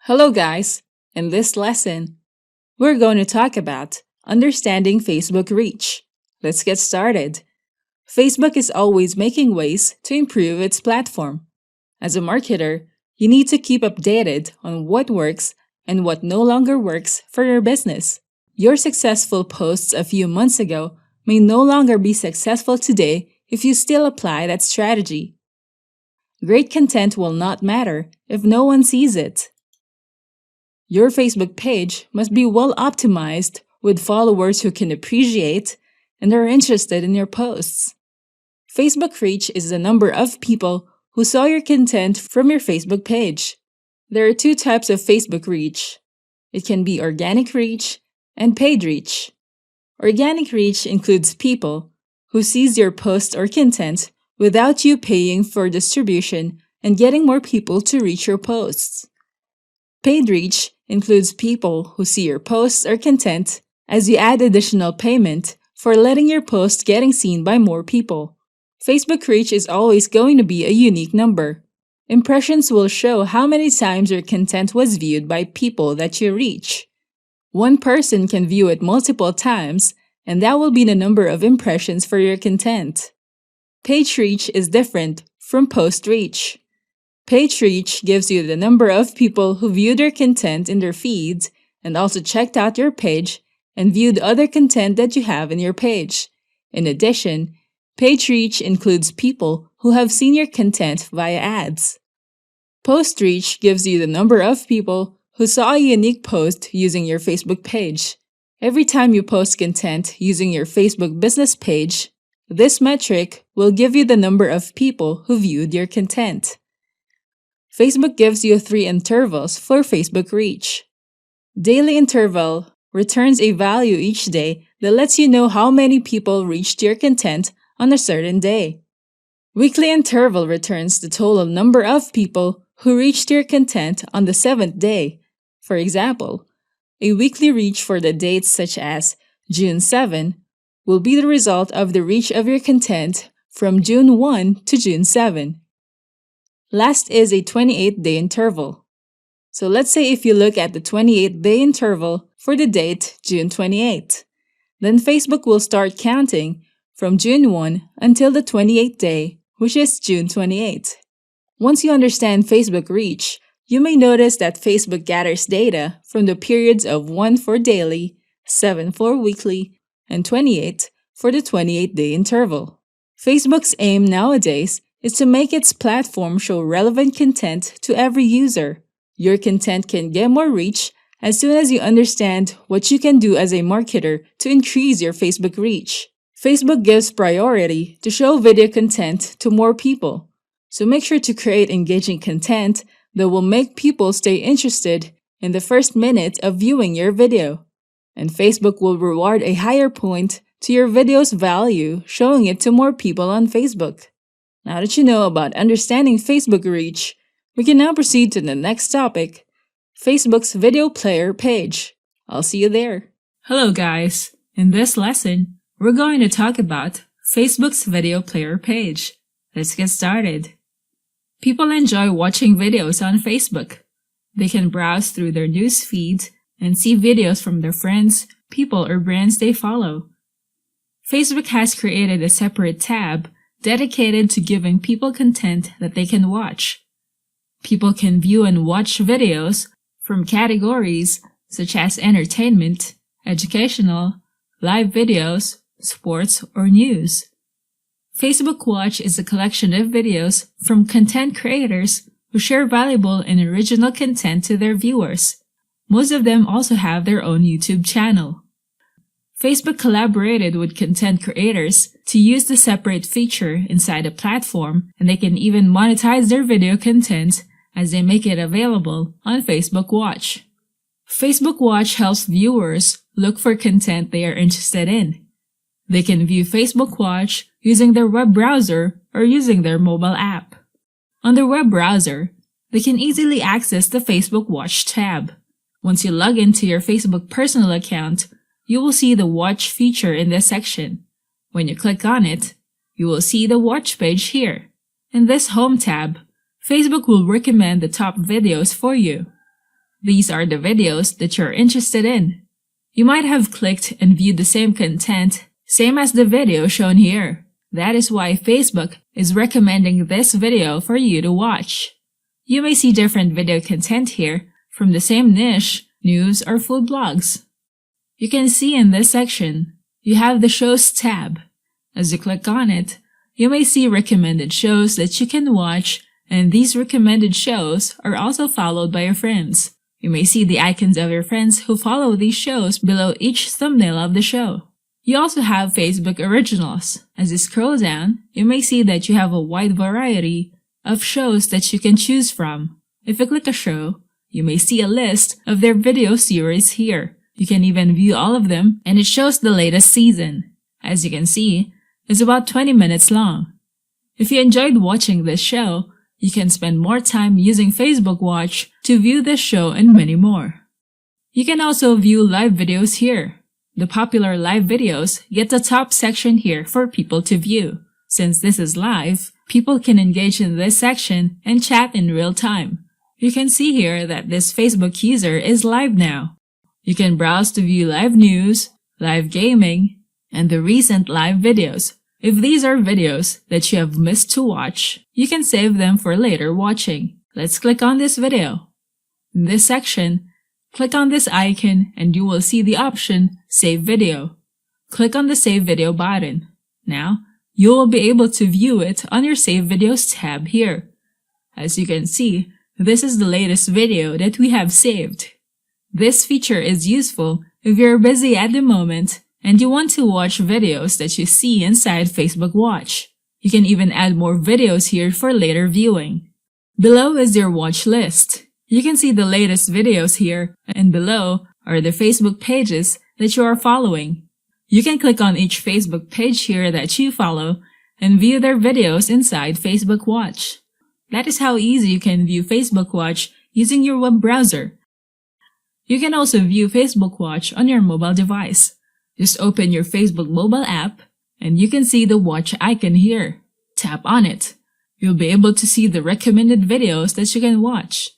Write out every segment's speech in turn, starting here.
Hello guys! In this lesson, we're going to talk about understanding Facebook reach. Let's get started. Facebook is always making ways to improve its platform. As a marketer, you need to keep updated on what works and what no longer works for your business. Your successful posts a few months ago may no longer be successful today if you still apply that strategy. Great content will not matter if no one sees it. Your Facebook page must be well optimized with followers who can appreciate and are interested in your posts. Facebook reach is the number of people who saw your content from your Facebook page. There are two types of Facebook reach. It can be organic reach and paid reach. Organic reach includes people who sees your post or content without you paying for distribution and getting more people to reach your posts. Paid reach includes people who see your posts or content as you add additional payment for letting your post getting seen by more people. Facebook reach is always going to be a unique number. Impressions will show how many times your content was viewed by people that you reach. One person can view it multiple times, and that will be the number of impressions for your content. Page reach is different from post reach. Page reach gives you the number of people who viewed your content in their feeds and also checked out your page and viewed other content that you have in your page. In addition, page reach includes people who have seen your content via ads. Post reach gives you the number of people who saw a unique post using your Facebook page. Every time you post content using your Facebook business page, this metric will give you the number of people who viewed your content. Facebook gives you 3 intervals for Facebook reach. Daily interval returns a value each day that lets you know how many people reached your content on a certain day. Weekly interval returns the total number of people who reached your content on the 7th day. For example, a weekly reach for the dates such as June 7 will be the result of the reach of your content from June 1 to June 7. Last is a 28-day interval. So let's say if you look at the 28-day interval for the date June 28, then Facebook will start counting from June 1 until the 28th day, which is June 28. Once you understand Facebook reach, you may notice that Facebook gathers data from the periods of 1 for daily, 7 for weekly, and 28 for the 28-day interval. Facebook's aim nowadays is to make its platform show relevant content to every user. Your content can get more reach as soon as you understand what you can do as a marketer to increase your Facebook reach. Facebook gives priority to show video content to more people, so make sure to create engaging content that will make people stay interested in the first minute of viewing your video. And Facebook will reward a higher point to your video's value, showing it to more people on Facebook. Now that you know about understanding Facebook reach, we can now proceed to the next topic, Facebook's video player page. I'll see you there. Hello guys! In this lesson, we're going to talk about Facebook's video player page. Let's get started. People enjoy watching videos on Facebook. They can browse through their news feeds and see videos from their friends, people, or brands they follow. Facebook has created a separate tab dedicated to giving people content that they can watch. People can view and watch videos from categories such as entertainment, educational, live videos, sports, or news. Facebook Watch is a collection of videos from content creators who share valuable and original content to their viewers. Most of them also have their own YouTube channel. Facebook collaborated with content creators to use the separate feature inside the platform, and they can even monetize their video content as they make it available on Facebook Watch. Facebook Watch helps viewers look for content they are interested in. They can view Facebook Watch using their web browser or using their mobile app. On their web browser, they can easily access the Facebook Watch tab. Once you log into your Facebook personal account, you will see the Watch feature in this section. When you click on it, you will see the Watch page here. In this Home tab, Facebook will recommend the top videos for you. These are the videos that you're interested in. You might have clicked and viewed the same content, same as the video shown here. That is why Facebook is recommending this video for you to watch. You may see different video content here from the same niche, news, or food blogs. You can see in this section, you have the Shows tab. As you click on it, you may see recommended shows that you can watch, and these recommended shows are also followed by your friends. You may see the icons of your friends who follow these shows below each thumbnail of the show. You also have Facebook Originals. As you scroll down, you may see that you have a wide variety of shows that you can choose from. If you click a show, you may see a list of their video series here. You can even view all of them, and it shows the latest season. As you can see, it's about 20 minutes long. If you enjoyed watching this show, you can spend more time using Facebook Watch to view this show and many more. You can also view live videos here. The popular live videos get the top section here for people to view. Since this is live, people can engage in this section and chat in real time. You can see here that this Facebook user is live now. You can browse to view live news, live gaming, and the recent live videos. If these are videos that you have missed to watch, you can save them for later watching. Let's click on this video. In this section, click on this icon and you will see the option Save Video. Click on the Save Video button. Now, you will be able to view it on your Save Videos tab here. As you can see, this is the latest video that we have saved. This feature is useful if you're busy at the moment and you want to watch videos that you see inside Facebook Watch. You can even add more videos here for later viewing. Below is your watch list. You can see the latest videos here, and below are the Facebook pages that you are following. You can click on each Facebook page here that you follow and view their videos inside Facebook Watch. That is how easy you can view Facebook Watch using your web browser. You can also view Facebook Watch on your mobile device. Just open your Facebook mobile app and you can see the watch icon here. Tap on it. You'll be able to see the recommended videos that you can watch.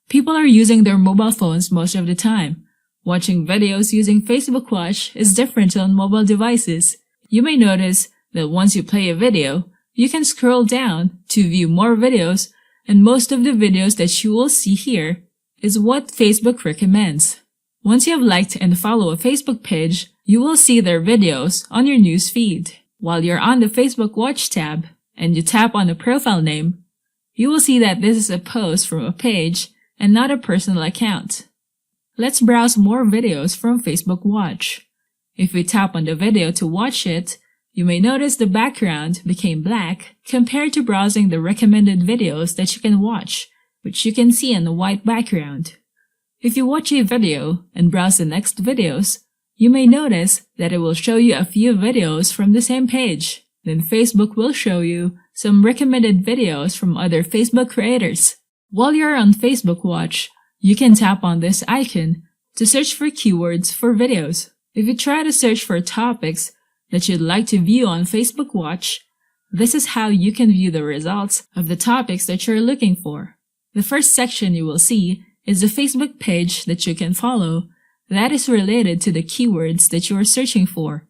People are using their mobile phones most of the time. Watching videos using Facebook Watch is different on mobile devices. You may notice that once you play a video, you can scroll down to view more videos, and most of the videos that you will see here is what Facebook recommends. Once you have liked and follow a Facebook page, you will see their videos on your news feed. While you're on the Facebook Watch tab and you tap on the profile name, you will see that this is a post from a page and not a personal account. Let's browse more videos from Facebook Watch. If we tap on the video to watch it, you may notice the background became black compared to browsing the recommended videos that you can watch, which you can see in the white background. If you watch a video and browse the next videos, you may notice that it will show you a few videos from the same page. Then Facebook will show you some recommended videos from other Facebook creators. While you're on Facebook Watch, you can tap on this icon to search for keywords for videos. If you try to search for topics that you'd like to view on Facebook Watch, this is how you can view the results of the topics that you're looking for. The first section you will see is the Facebook page that you can follow that is related to the keywords that you are searching for.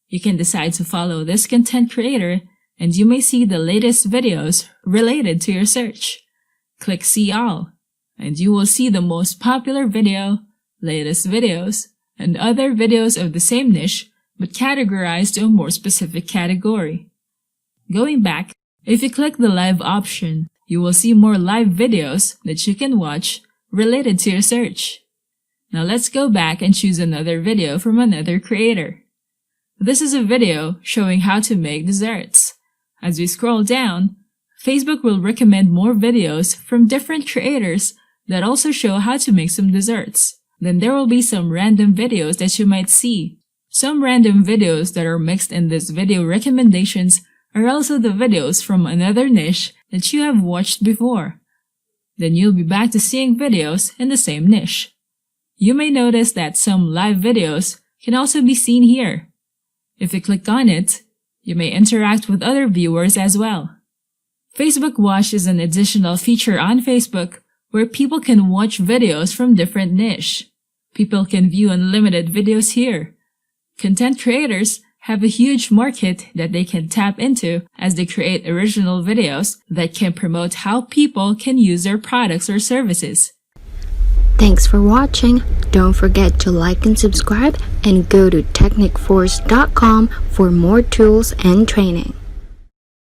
You can decide to follow this content creator and you may see the latest videos related to your search. Click See All, and you will see the most popular video, latest videos, and other videos of the same niche but categorized to a more specific category. Going back, if you click the live option, you will see more live videos that you can watch related to your search. Now let's go back and choose another video from another creator. This is a video showing how to make desserts. As we scroll down, Facebook will recommend more videos from different creators that also show how to make some desserts. Then there will be some random videos that you might see. Some random videos that are mixed in this video recommendations are also the videos from another niche that you have watched before. Then you'll be back to seeing videos in the same niche. You may notice that some live videos can also be seen here. If you click on it, you may interact with other viewers as well. Facebook Watch is an additional feature on Facebook where people can watch videos from different niche. People can view unlimited videos here. Content creators have a huge market that they can tap into as they create original videos that can promote how people can use their products or services. Thanks for watching. Don't forget to like and subscribe and go to technicforce.com for more tools and training.